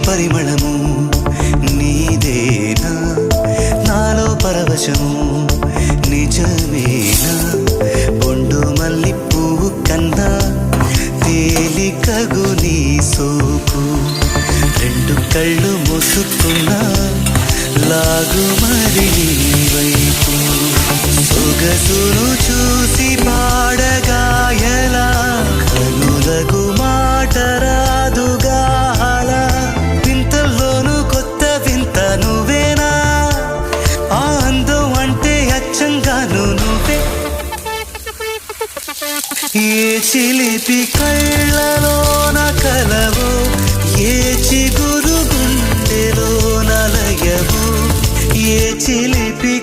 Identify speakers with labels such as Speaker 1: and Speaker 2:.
Speaker 1: పరిమళము నీదేనా నాలో పరవశము నిజమేనా బొండు మల్లి పువ్వు కన్నా తేలికగు నీ సోకు రెండు కళ్ళు మూసుకున్నా లాగు మరి నీ వైపు సొగసును చూసి పాడగాయలా కనులకు మాట రాదుగా అలా వింతల్లోనూ కొత్త వింత నువ్వేనా ఆ అందం అంటే అచ్చంగాను నువ్వే ఏ చిలిపి కళ్ళలోన కలవో ఏ చిగురు గుండెలో నలయవో ఏ చిలిపి